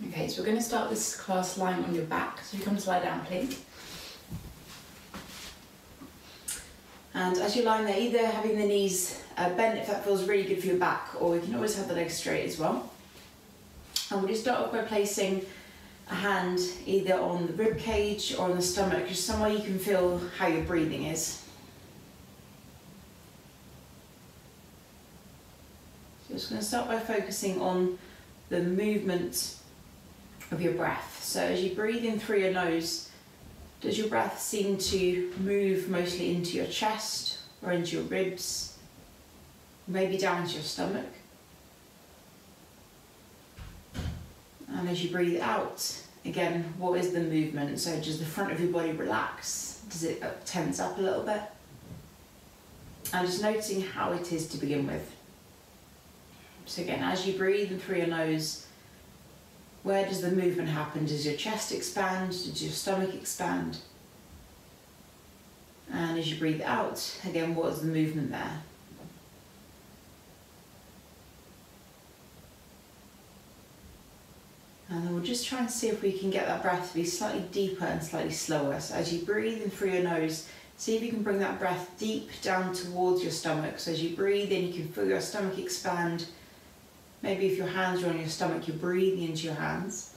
Okay, so we're going to start this class lying on your back, so you come to lie down, please. And as you're lying there, either having the knees bent if that feels really good for your back, or you can always have the legs straight as well. And we'll just start off by placing a hand either on the rib cage or on the stomach, just somewhere you can feel how your breathing is. So I'm just going to start by focusing on the movement of your breath. So as you breathe in through your nose, does your breath seem to move mostly into your chest or into your ribs, maybe down into your stomach? And as you breathe out, again, what is the movement? So does the front of your body relax? Does it tense up a little bit? And just noticing how it is to begin with. So again, as you breathe in through your nose, where does the movement happen? Does your chest expand? Does your stomach expand? And as you breathe out, again, what is the movement there? And then we'll just try and see if we can get that breath to be slightly deeper and slightly slower. So as you breathe in through your nose, see if you can bring that breath deep down towards your stomach. So as you breathe in, you can feel your stomach expand. Maybe if your hands are on your stomach, you're breathing into your hands.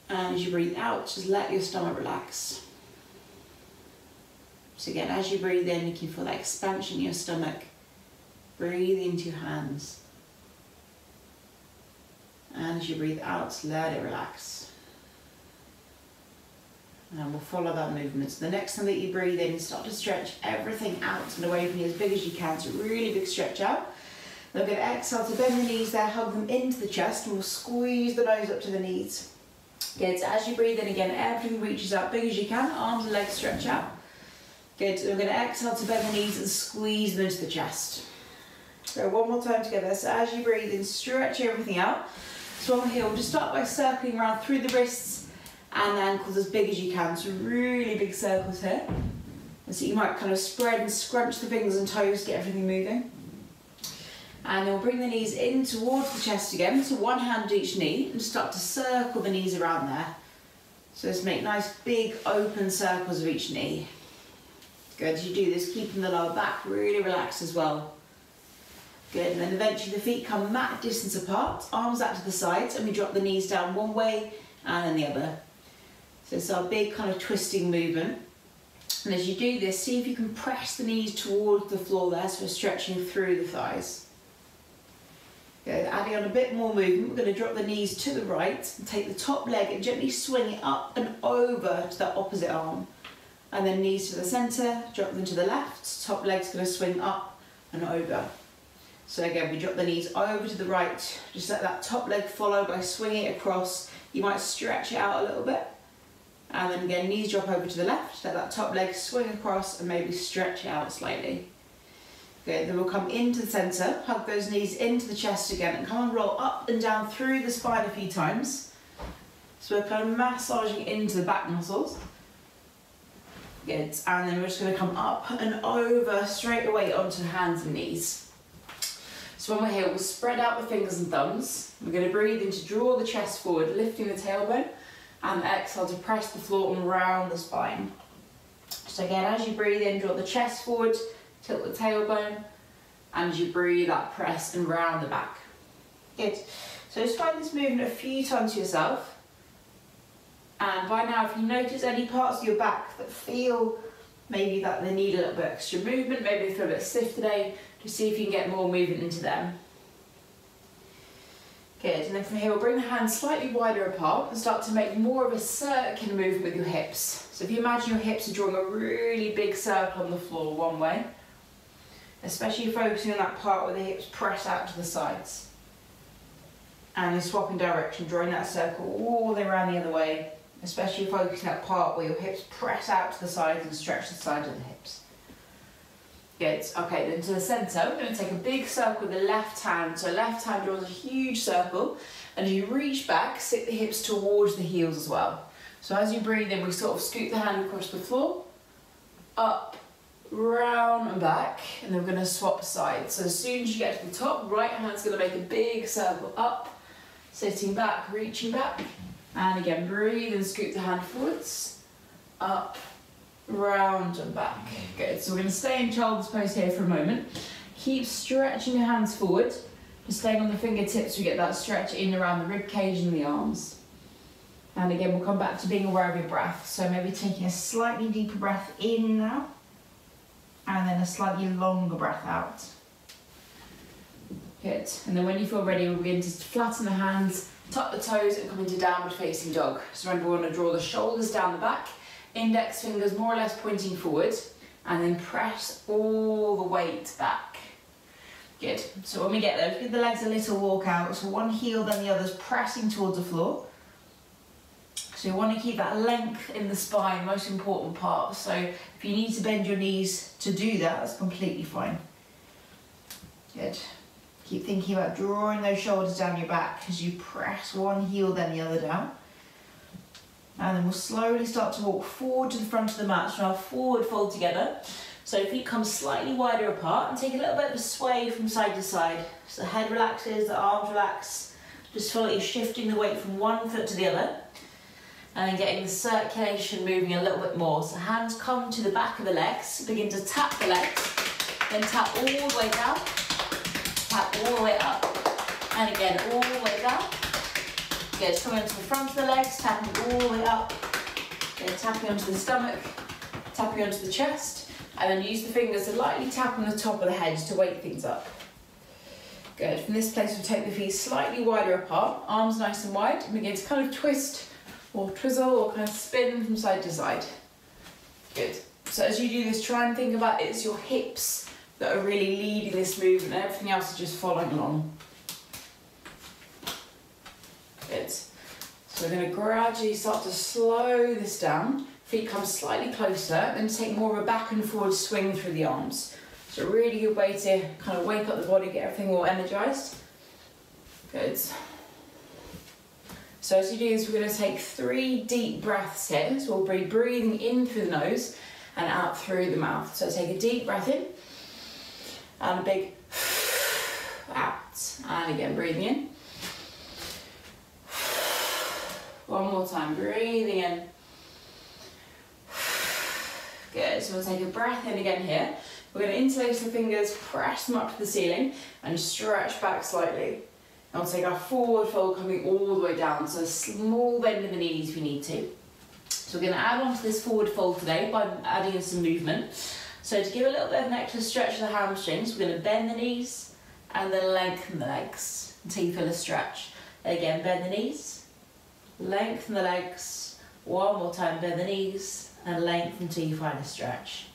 And as you breathe out, just let your stomach relax. So again, as you breathe in, you can feel that expansion in your stomach. Breathe into your hands. And as you breathe out, let it relax. And we'll follow that movement. So the next time that you breathe in, start to stretch everything out and away from you as big as you can. So really big stretch out. Then we're going to exhale to bend the knees there, hug them into the chest, and we'll squeeze the nose up to the knees. Good, so as you breathe in again, everything reaches out big as you can, arms and legs stretch out. Good, so we're going to exhale to bend the knees and squeeze them into the chest. So one more time together. So as you breathe in, stretch everything out. So on here, we'll just start by circling around through the wrists and the ankles as big as you can. So really big circles here. And so you might kind of spread and scrunch the fingers and toes, get everything moving. And then we'll bring the knees in towards the chest again, so one hand to each knee, and start to circle the knees around there. So let's make nice big open circles of each knee. Good, as you do this, keeping the lower back really relaxed as well. Good, and then eventually the feet come mat distance apart, arms out to the sides, and we drop the knees down one way and then the other. So it's our big kind of twisting movement. And as you do this, see if you can press the knees towards the floor there, so we're stretching through the thighs. Good, adding on a bit more movement, we're going to drop the knees to the right and take the top leg and gently swing it up and over to that opposite arm. And then knees to the centre, drop them to the left, top leg's going to swing up and over. So again, we drop the knees over to the right, just let that top leg follow by swinging it across. You might stretch it out a little bit. And then again, knees drop over to the left, let that top leg swing across and maybe stretch it out slightly. Good, then we'll come into the centre, hug those knees into the chest again and come and roll up and down through the spine a few times. So we're kind of massaging into the back muscles. Good, and then we're just going to come up and over straight away onto hands and knees. So when we're here, we'll spread out the fingers and thumbs. We're going to breathe in to draw the chest forward, lifting the tailbone, and exhale to press the floor and round the spine. So again, as you breathe in, draw the chest forward, tilt the tailbone, and as you breathe out, press and round the back. Good. So just find this movement a few times yourself. And by now, if you notice any parts of your back that feel maybe that they need a little bit extra movement, maybe they feel a bit stiff today, just see if you can get more movement into them. Good, and then from here we'll bring the hands slightly wider apart and start to make more of a circular movement with your hips. So if you imagine your hips are drawing a really big circle on the floor one way, especially focusing on that part where the hips press out to the sides. And then swapping direction, drawing that circle all the way around the other way, especially focusing on that part where your hips press out to the sides and stretch the sides of the hips. Good, okay, then to the centre, we're going to take a big circle with the left hand. So left hand draws a huge circle, and as you reach back, sit the hips towards the heels as well. So as you breathe in, we sort of scoot the hand across the floor, up, round and back, and then we're going to swap sides. So as soon as you get to the top, right hand's going to make a big circle up, Sitting back, reaching back. And again, breathe and scoop the hand forwards. Up, round and back. Good, so we're going to stay in child's pose here for a moment. Keep stretching your hands forward. Just staying on the fingertips, we get that stretch in around the rib cage and the arms. And again, we'll come back to being aware of your breath. So maybe taking a slightly deeper breath in now. And then a slightly longer breath out. Good, and then when you feel ready, we'll begin to flatten the hands, tuck the toes and come into downward facing dog. So remember, we want to draw the shoulders down the back, index fingers more or less pointing forward, and then press all the weight back. Good, so when we get there, give the legs a little walk out, so one heel then the other's pressing towards the floor. So you want to keep that length in the spine, most important part. So if you need to bend your knees to do that, that's completely fine. Good. Keep thinking about drawing those shoulders down your back as you press one heel then the other down. And then we'll slowly start to walk forward to the front of the mat. So now forward fold together. So feet come slightly wider apart and take a little bit of a sway from side to side. So the head relaxes, the arms relax. Just feel like you're shifting the weight from one foot to the other. And then getting the circulation moving a little bit more. So hands come to the back of the legs. Begin to tap the legs. Then tap all the way down. Tap all the way up, and again, all the way down. Good, coming into the front of the legs, tapping all the way up. Then tapping onto the stomach, tapping onto the chest, and then use the fingers to lightly tap on the top of the head to wake things up. Good, from this place we'll take the feet slightly wider apart, arms nice and wide, and begin to kind of twist or twizzle or kind of spin from side to side. Good, so as you do this, try and think about it's your hips that are really leading this movement, and everything else is just following along. Good. So we're going to gradually start to slow this down. Feet come slightly closer, then take more of a back and forward swing through the arms. So a really good way to kind of wake up the body, get everything all energized. Good. So as you do this, we're going to take 3 deep breaths here. So we'll be breathing in through the nose and out through the mouth. So take a deep breath in. And a big out. And again, breathing in. One more time, breathing in. Good, so we'll take a breath in again here. We're going to interlace the fingers, press them up to the ceiling, and stretch back slightly. And we'll take our forward fold coming all the way down, so a small bend in the knees if you need to. So we're going to add on to this forward fold today by adding in some movement. So to give a little bit of an extra stretch to the hamstrings, we're going to bend the knees and then lengthen the legs until you feel a stretch. Again, bend the knees, lengthen the legs. One more time, bend the knees and lengthen until you find a stretch.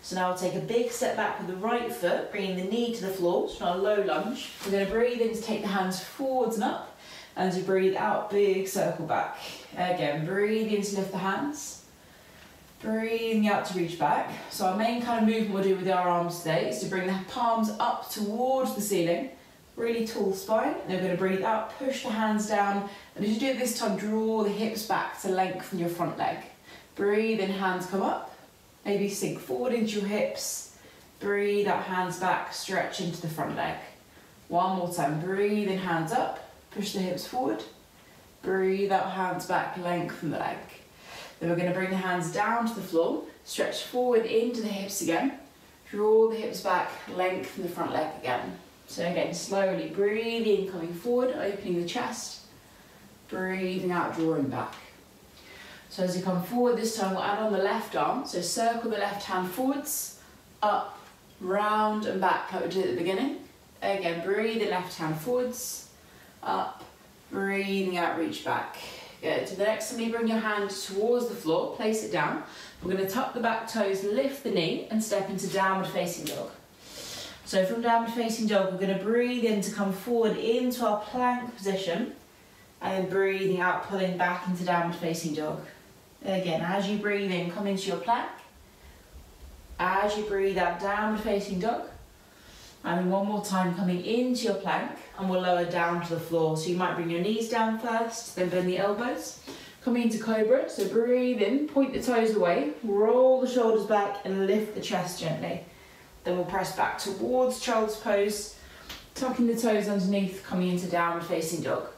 So now we'll take a big step back with the right foot, bringing the knee to the floor, so now a low lunge. We're going to breathe in to take the hands forwards and up, and as you breathe out, big circle back. Again, breathe in to lift the hands. Breathing out to reach back. So our main kind of movement we'll do with our arms today is to bring the palms up towards the ceiling, really tall spine. And then we're going to breathe out, push the hands down, and as you do it this time, draw the hips back to lengthen your front leg. Breathe in, hands come up, maybe sink forward into your hips. Breathe out, hands back, stretch into the front leg. One more time, breathe in, hands up, push the hips forward. Breathe out, hands back, lengthen the leg. Then we're going to bring the hands down to the floor, stretch forward into the hips again, draw the hips back, lengthen the front leg again. So again, slowly breathe in, coming forward, opening the chest, breathing out, drawing back. So as you come forward this time, we'll add on the left arm, so circle the left hand forwards, up, round and back like we did at the beginning. Again, breathe the left hand forwards, up, breathing out, reach back. Good. So the next time you bring your hand towards the floor, place it down. We're going to tuck the back toes, lift the knee and step into downward facing dog. So from downward facing dog, we're going to breathe in to come forward into our plank position and then breathing out, pulling back into downward facing dog. Again, as you breathe in, come into your plank. As you breathe out, downward facing dog. And one more time, coming into your plank, and we'll lower down to the floor. So you might bring your knees down first, then bend the elbows. Coming into Cobra, so breathe in, point the toes away, roll the shoulders back and lift the chest gently. Then we'll press back towards child's pose, tucking the toes underneath, coming into downward facing dog.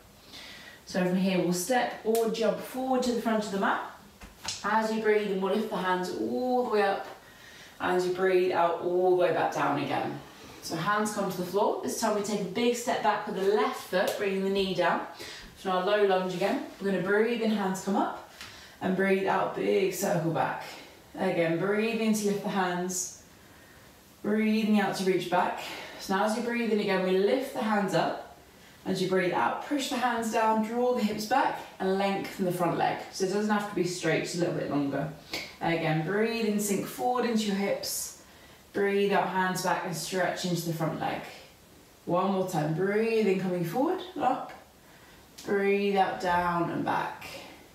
So from here we'll step or jump forward to the front of the mat. As you breathe in, we'll lift the hands all the way up. As you breathe out, all the way back down again. So hands come to the floor. This time we take a big step back with the left foot, bringing the knee down. So now low lunge again. We're going to breathe in, hands come up, and breathe out, big circle back. Again, breathe in to lift the hands, breathing out to reach back. So now as you breathe in again, we lift the hands up. As you breathe out, push the hands down, draw the hips back, and lengthen the front leg. So it doesn't have to be straight, just a little bit longer. Again, breathe in, sink forward into your hips. Breathe out, hands back, and stretch into the front leg. One more time, breathe in, coming forward, up. Breathe out, down and back.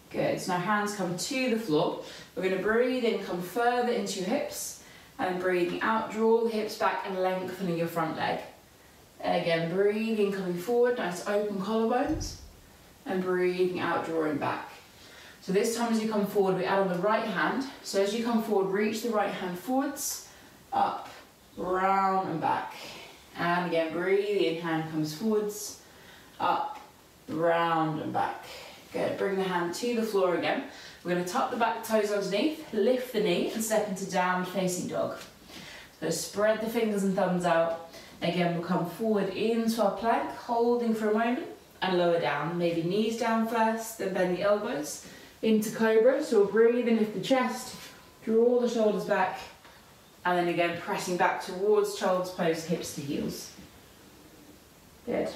Good, so now hands come to the floor. We're going to breathe in, come further into your hips, and breathing out, draw the hips back and lengthening your front leg. Again, breathing, coming forward, nice open collarbones, and breathing out, drawing back. So this time as you come forward, we add on the right hand. So as you come forward, reach the right hand forwards, up, round and back. And again, breathe in, hand comes forwards, up, round and back. Good, bring the hand to the floor again. We're going to tuck the back toes underneath, lift the knee and step into downward facing dog. So spread the fingers and thumbs out. Again, we'll come forward into our plank, holding for a moment and lower down. Maybe knees down first, then bend the elbows into Cobra. So we'll breathe and lift the chest, draw the shoulders back, and then again pressing back towards child's pose, hips to heels. Good.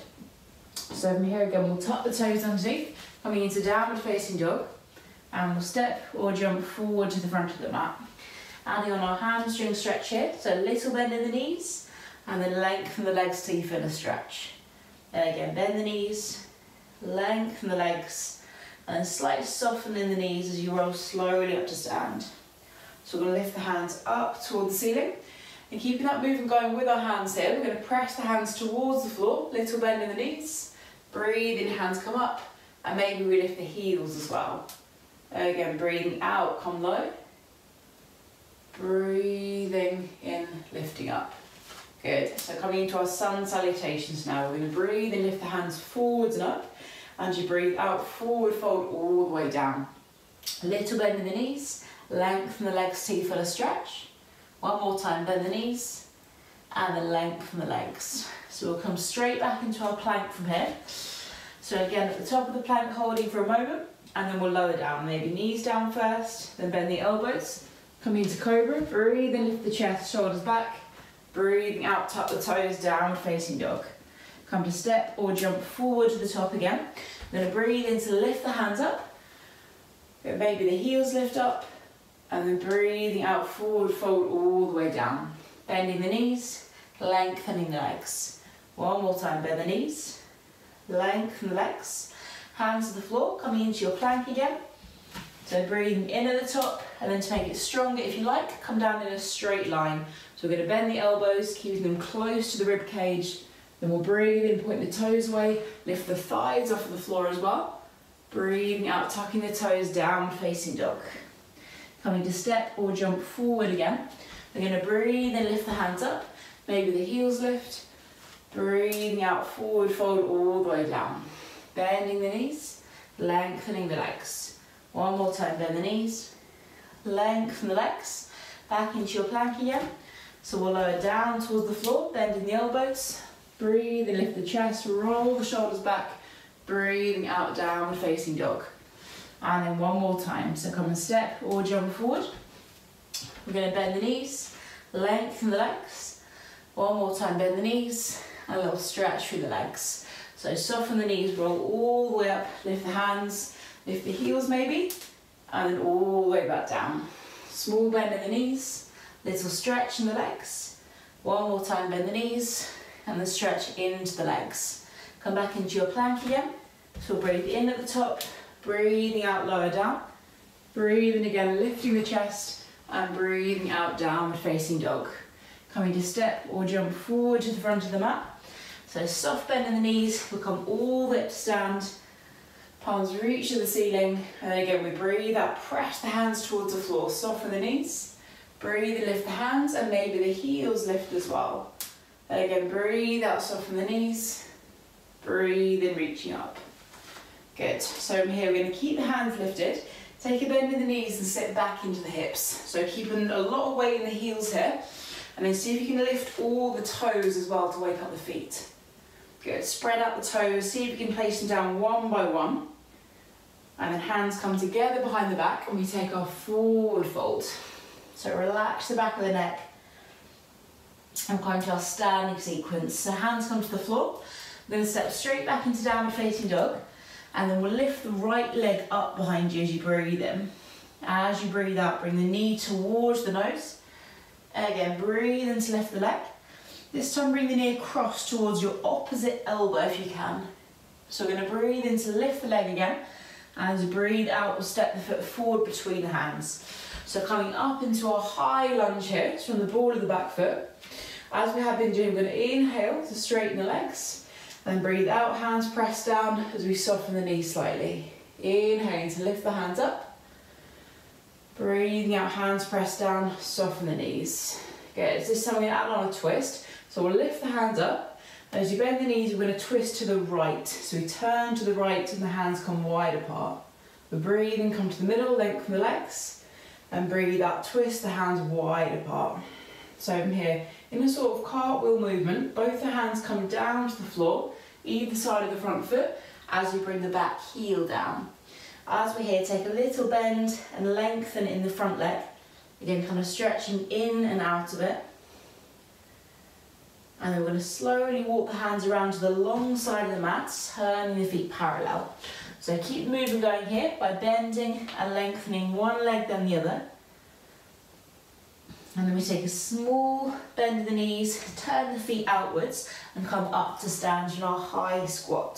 So from here again, we'll tuck the toes underneath, coming into downward facing dog, and we'll step or jump forward to the front of the mat. Adding on our hamstring stretch here, so a little bend in the knees, and then lengthen the legs till you feel a stretch. And again, bend the knees, lengthen the legs, and then slightly soften in the knees as you roll slowly up to stand. So we're going to lift the hands up towards the ceiling, and keeping that movement going with our hands here, we're going to press the hands towards the floor, little bend in the knees, breathe in, hands come up, and maybe we lift the heels as well. Again, breathing out, come low, breathing in, lifting up. Good, so coming into our sun salutations now, we're going to breathe and lift the hands forwards and up, and you breathe out, forward fold all the way down. A little bend in the knees, lengthen the legs till you feel a stretch. One more time, bend the knees, and then lengthen the legs. So we'll come straight back into our plank from here. So again, at the top of the plank, holding for a moment, and then we'll lower down, maybe knees down first, then bend the elbows, coming into Cobra, breathe and lift the chest, shoulders back, breathing out, tuck the toes, downward facing dog. Come to step or jump forward to the top again. We're going to breathe in to lift the hands up, maybe the heels lift up, and then breathing out, forward fold all the way down. Bending the knees, lengthening the legs. One more time, bend the knees, lengthen the legs. Hands to the floor, coming into your plank again. So breathing in at the top, and then to make it stronger if you like, come down in a straight line. So we're going to bend the elbows, keeping them close to the rib cage. Then we'll breathe in, point the toes away, lift the thighs off of the floor as well. Breathing out, tucking the toes down, facing dog. Coming to step or jump forward again. We're going to breathe and lift the hands up, maybe the heels lift. Breathing out, forward fold all the way down. Bending the knees, lengthening the legs. One more time, bend the knees, lengthen the legs, back into your plank again. So we'll lower down towards the floor, bending the elbows, breathe and lift the chest, roll the shoulders back, breathing out, downward facing dog. And then one more time, so come and step or jump forward. We're going to bend the knees, lengthen the legs. One more time, bend the knees, and a little stretch through the legs. So soften the knees, roll all the way up, lift the hands, lift the heels maybe, and then all the way back down. Small bend in the knees, little stretch in the legs. One more time, bend the knees, and then stretch into the legs. Come back into your plank again. So we'll breathe in at the top, breathing out, lower down. Breathing again, lifting the chest, and breathing out, downward facing dog. Coming to step or jump forward to the front of the mat. So soft bend in the knees, we'll come all the way up to stand. Palms reach to the ceiling, and then again we breathe out, press the hands towards the floor, soften the knees. Breathe and lift the hands, and maybe the heels lift as well. And again, breathe out, soften the knees. Breathe in, reaching up. Good. So from here we're going to keep the hands lifted, take a bend in the knees and sit back into the hips. So keeping a lot of weight in the heels here, and then see if you can lift all the toes as well to wake up the feet. Good. Spread out the toes, see if you can place them down one by one. And then hands come together behind the back and we take our forward fold. So relax the back of the neck and come to our standing sequence. So hands come to the floor. We're going to step straight back into downward facing dog, and then we'll lift the right leg up behind you as you breathe in. As you breathe out, bring the knee towards the nose. Again, breathe in to lift the leg. This time bring the knee across towards your opposite elbow if you can. So we're going to breathe in to lift the leg again. As you breathe out, we'll step the foot forward between the hands. So coming up into our high lunge here, it's from the ball of the back foot. As we have been doing, we're going to inhale to straighten the legs. Then breathe out, hands press down as we soften the knees slightly. Inhaling to lift the hands up. Breathing out, hands press down, soften the knees. Good, this time we're going to add on a twist. So we'll lift the hands up. As you bend the knees, we're going to twist to the right. So we turn to the right and the hands come wide apart. We breathe in, come to the middle, lengthen the legs. And breathe out, twist the hands wide apart. So from here, in a sort of cartwheel movement, both the hands come down to the floor, either side of the front foot, as you bring the back heel down. As we're here, take a little bend and lengthen in the front leg. Again, kind of stretching in and out of it. And then we're going to slowly walk the hands around to the long side of the mat, turning the feet parallel. So keep the movement going here by bending and lengthening one leg then the other. And then we take a small bend in the knees, turn the feet outwards and come up to stand in our high squat.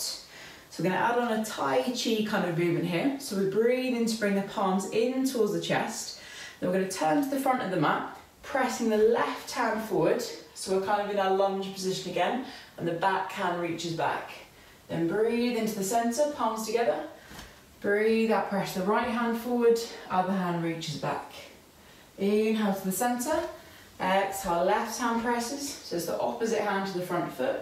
So we're going to add on a Tai Chi kind of movement here. So we breathe in to bring the palms in towards the chest. Then we're going to turn to the front of the mat, pressing the left hand forward. So we're kind of in our lunge position again, and the back hand reaches back. Then breathe into the centre, palms together. Breathe out, press the right hand forward, other hand reaches back. Inhale to the centre, exhale, left hand presses, so it's the opposite hand to the front foot.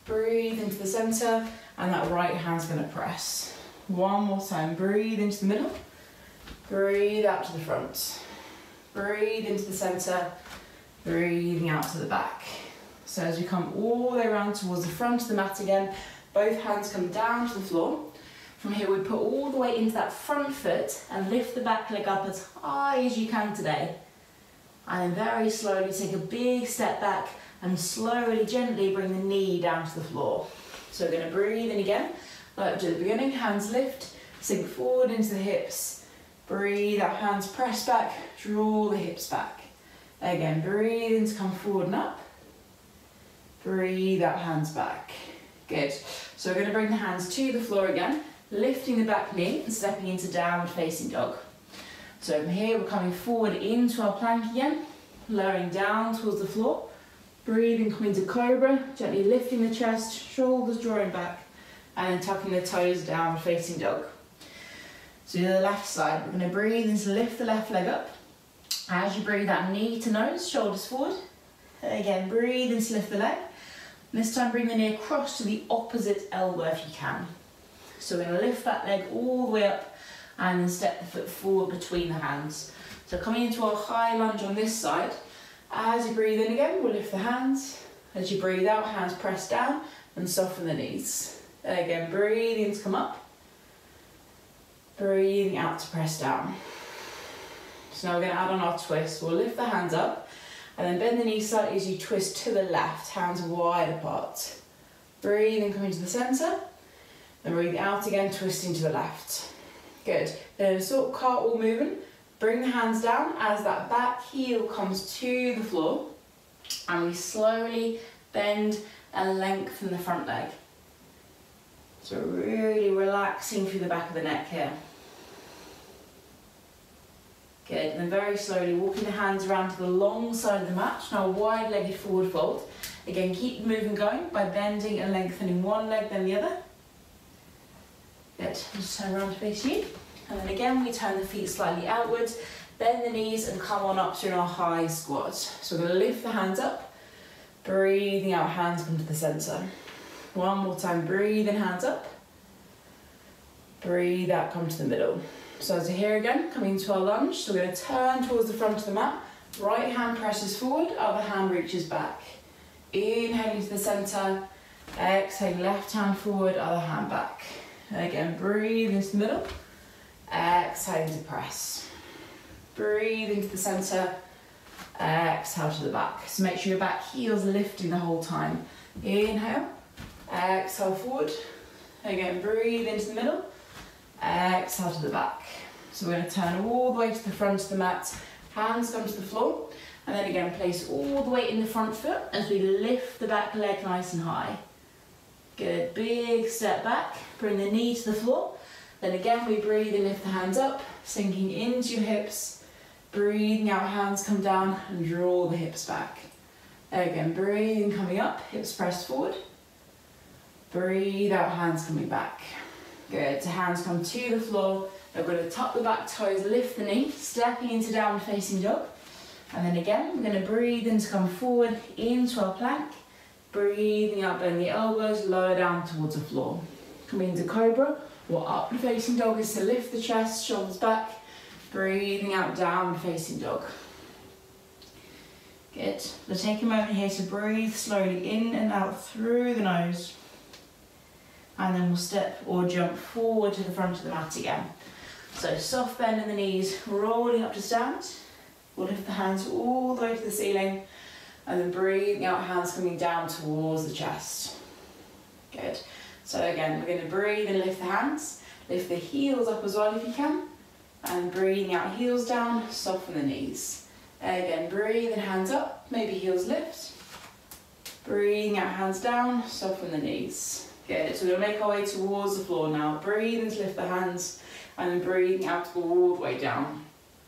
Breathe into the centre, and that right hand's going to press. One more time, breathe into the middle, breathe out to the front. Breathe into the centre, breathing out to the back. So as we come all the way around towards the front of the mat again, both hands come down to the floor. From here we put all the weight into that front foot and lift the back leg up as high as you can today. And then very slowly take a big step back and slowly, gently bring the knee down to the floor. So we're going to breathe in again, like to the beginning, hands lift, sink forward into the hips. Breathe out, hands press back, draw the hips back. Again, breathe in to come forward and up. Breathe out, hands back. Good. So we're going to bring the hands to the floor again, lifting the back knee and stepping into downward facing dog. So from here we're coming forward into our plank again, lowering down towards the floor. Breathing, come into Cobra, gently lifting the chest, shoulders drawing back, and then tucking the toes downward facing dog. So to the left side, we're going to breathe in to lift the left leg up. As you breathe out, knee to nose, shoulders forward. Again, breathe in to lift the leg. This time bring the knee across to the opposite elbow if you can. So we're going to lift that leg all the way up and then step the foot forward between the hands. So coming into our high lunge on this side. As you breathe in again, we'll lift the hands. As you breathe out, hands press down and soften the knees. Again, breathing to come up. Breathing out to press down. So now we're going to add on our twist. We'll lift the hands up and then bend the knees slightly as you twist to the left, hands wide apart. Breathing, come into the centre. Then breathing out again, twisting to the left. Good. Then a sort of cartwheel movement. Bring the hands down as that back heel comes to the floor. And we slowly bend and lengthen the front leg. So really relaxing through the back of the neck here. Good, and then very slowly walking the hands around to the long side of the mat, now wide-legged forward fold. Again, keep the movement going by bending and lengthening one leg then the other. Good, just turn around to face you. And then again, we turn the feet slightly outwards, bend the knees and come on up to our high squat. So we're going to lift the hands up, breathing out, hands come to the centre. One more time, breathing, hands up. Breathe out, come to the middle. So as we're here again, coming to our lunge, so we're going to turn towards the front of the mat. Right hand presses forward, other hand reaches back. Inhaling to the centre, exhale, left hand forward, other hand back. Again, breathe into the middle, exhale to press. Breathe into the centre, exhale to the back. So make sure your back heel's lifting the whole time. Inhale, exhale forward. Again, breathe into the middle, exhale to the back. So we're going to turn all the way to the front of the mat, hands come to the floor, and then again place all the weight in the front foot as we lift the back leg nice and high. Good, big step back, bring the knee to the floor. Then again we breathe and lift the hands up, sinking into your hips. Breathing out, hands come down and draw the hips back. Again, breathing, coming up, hips pressed forward. Breathe out, hands coming back. Good, so hands come to the floor. We're going to tuck the back toes, lift the knee, stepping into downward facing dog. And then again, we're going to breathe in to come forward into our plank. Breathing out, bend the elbows, lower down towards the floor. Coming into Cobra, or upward facing dog is to lift the chest, shoulders back. Breathing out, downward facing dog. Good. So take a moment here to breathe slowly in and out through the nose. And then we'll step or jump forward to the front of the mat again. So soft bend in the knees, rolling up to stand. We'll lift the hands all the way to the ceiling. And then breathing out, hands coming down towards the chest. Good. So again, we're going to breathe and lift the hands. Lift the heels up as well if you can. And breathing out, heels down, soften the knees. Again, breathe and hands up, maybe heels lift. Breathing out, hands down, soften the knees. Good, so we'll make our way towards the floor now. Breathe and lift the hands, and then breathing out all the way down.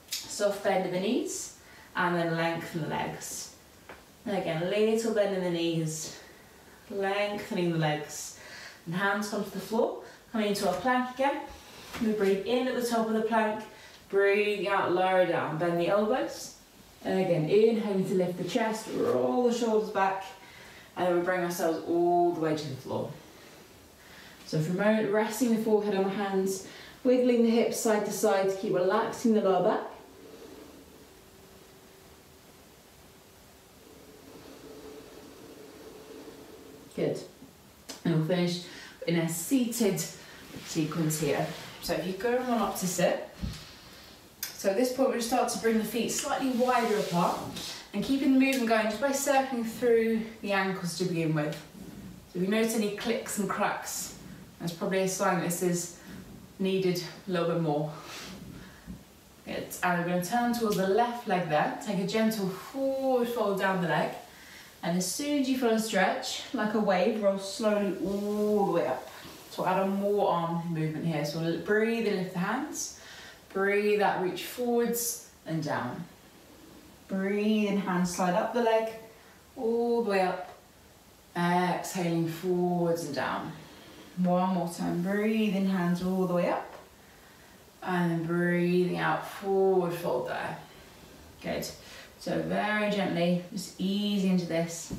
Soft bend in the knees, and then lengthen the legs. And again, a little bend in the knees, lengthening the legs. And hands come to the floor, coming into our plank again. We breathe in at the top of the plank, breathing out, lower down, bend the elbows. And again, inhaling to lift the chest, roll the shoulders back, and then we bring ourselves all the way to the floor. So for a moment, resting the forehead on the hands, wiggling the hips side to side to keep relaxing the lower back. Good. And we'll finish in a seated sequence here. So if you go on up to sit, so at this point we'll start to bring the feet slightly wider apart and keeping the movement going just by circling through the ankles to begin with. So if you notice any clicks and cracks, that's probably a sign that this is needed a little bit more. Good. And we're going to turn towards the left leg there, take a gentle forward fold down the leg, and as soon as you feel a stretch, like a wave, roll slowly all the way up. So we'll add on more arm movement here. So we'll breathe and lift the hands. Breathe out, reach forwards and down. Breathe in, hands slide up the leg, all the way up. Exhaling forwards and down. One more time, breathe in, hands all the way up. And then breathing out, forward fold there. Good. So very gently, just ease into this.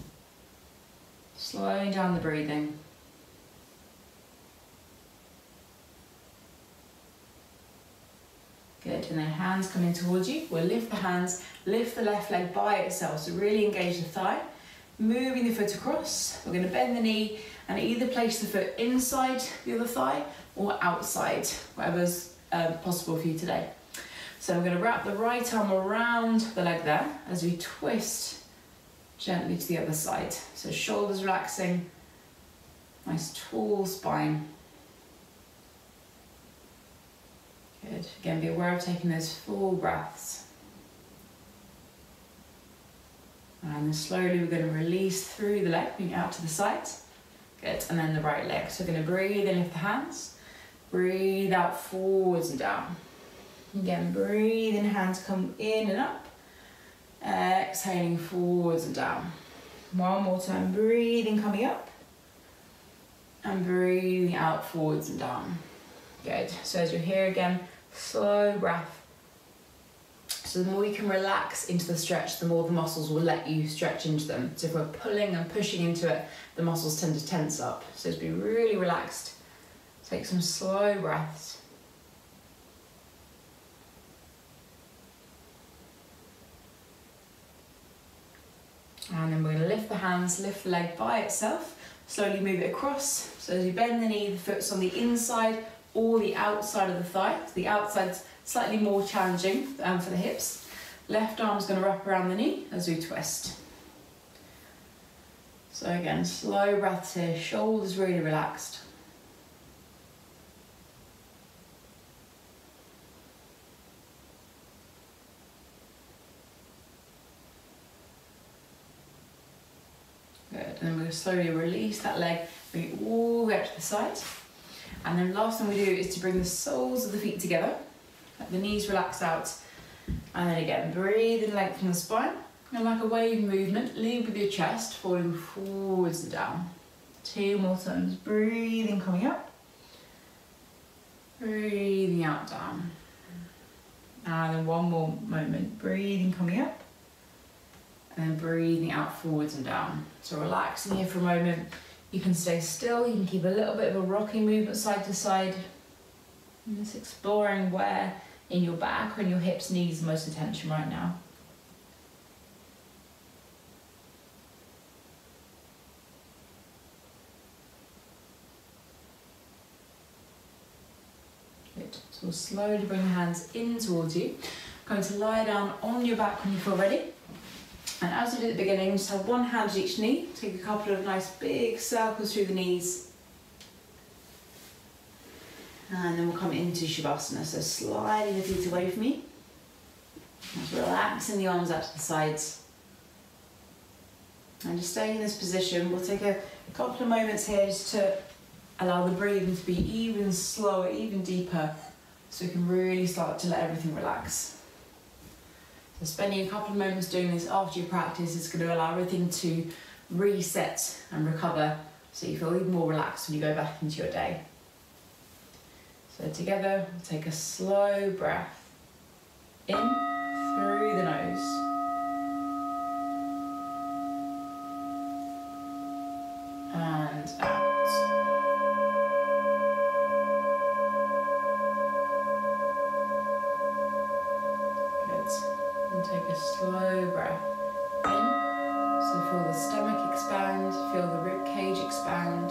Slowing down the breathing. Good, and then hands coming towards you. We'll lift the hands, lift the left leg by itself, so really engage the thigh. Moving the foot across, we're going to bend the knee and either place the foot inside the other thigh or outside, whatever's possible for you today. So I'm going to wrap the right arm around the leg there as we twist gently to the other side. So shoulders relaxing, nice tall spine. Good. Again, be aware of taking those full breaths. And then slowly we're going to release through the leg, bring it out to the side. Good. And then the right leg. So we're going to breathe and lift the hands. Breathe out forwards and down. Again, breathe in, hands come in and up. Exhaling forwards and down. One more time, breathing, coming up. And breathing out forwards and down. Good. So as you're here again, slow breath. So the more you can relax into the stretch, the more the muscles will let you stretch into them. So if we're pulling and pushing into it, the muscles tend to tense up. So just be really relaxed. Take some slow breaths. And then we're going to lift the hands, lift the leg by itself, slowly move it across. So as you bend the knee, the foot's on the inside or the outside of the thigh. So the outside's slightly more challenging for the hips. Left arm's going to wrap around the knee as we twist. So again, slow breaths here, shoulders really relaxed. Good, and then we'll slowly release that leg, bring it all the way up to the side. And then last thing we do is to bring the soles of the feet together. Let the knees relax out. And then again, breathe and lengthen the spine. And like a wave movement, lead with your chest, falling forwards and down. 2 more times, breathing, coming up. Breathing out, down. And then 1 more moment, breathing, coming up. And then breathing out forwards and down. So relaxing here for a moment. You can stay still, you can keep a little bit of a rocking movement side to side. And just exploring where in your back or in your hips needs the most attention right now. Good. So we'll slowly bring the hands in towards you. Going to lie down on your back when you feel ready. And as we did at the beginning, just have 1 hand at each knee. Take a couple of nice big circles through the knees. And then we'll come into Shavasana. So sliding the feet away from me. Just relaxing the arms out to the sides. And just staying in this position, we'll take a couple of moments here just to allow the breathing to be even slower, even deeper, so we can really start to let everything relax. So spending a couple of moments doing this after your practice is going to allow everything to reset and recover so you feel even more relaxed when you go back into your day. So together, we'll take a slow breath in through the nose. And out. And take a slow breath in, so feel the stomach expand, feel the rib cage expand,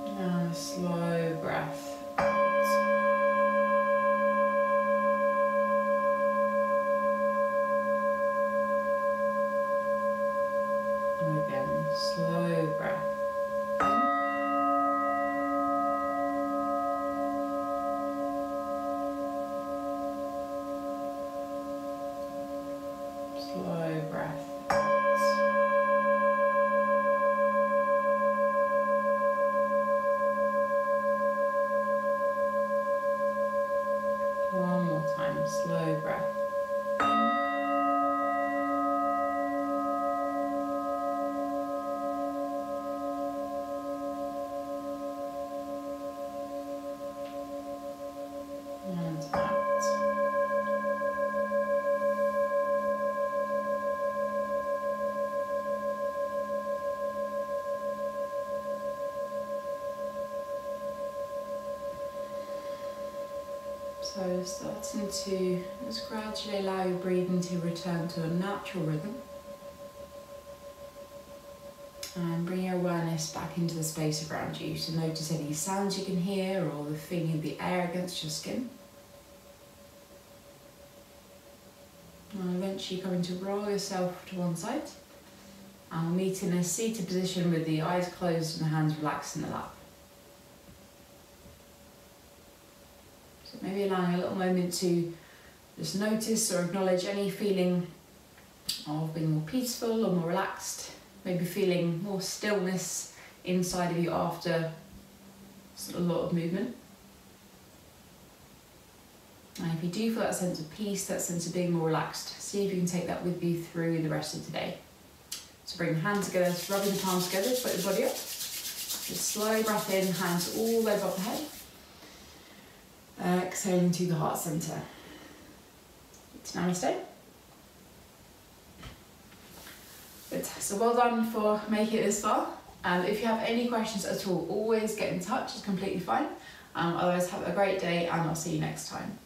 and a slow breath out. And again, slow breath. Slow breath out. One more time, slow breath in. And out. So starting to just gradually allow your breathing to return to a natural rhythm. And bring your awareness back into the space around you. So notice any sounds you can hear or the feeling of the air against your skin. And eventually coming to roll yourself to one side. And we'll meet in a seated position with the eyes closed and the hands relaxed in the lap. So maybe allowing a little moment to just notice or acknowledge any feeling of being more peaceful or more relaxed. Maybe feeling more stillness inside of you after a lot of movement. And if you do feel that sense of peace, that sense of being more relaxed, see if you can take that with you through the rest of today. So bring the hands together, rubbing the palms together, put the body up. Just slow breath in, hands all the way above the head. Exhaling to the heart centre. It's namaste. Good. So well done for making it this far. And if you have any questions at all, always get in touch, it's completely fine. Otherwise, have a great day and I'll see you next time.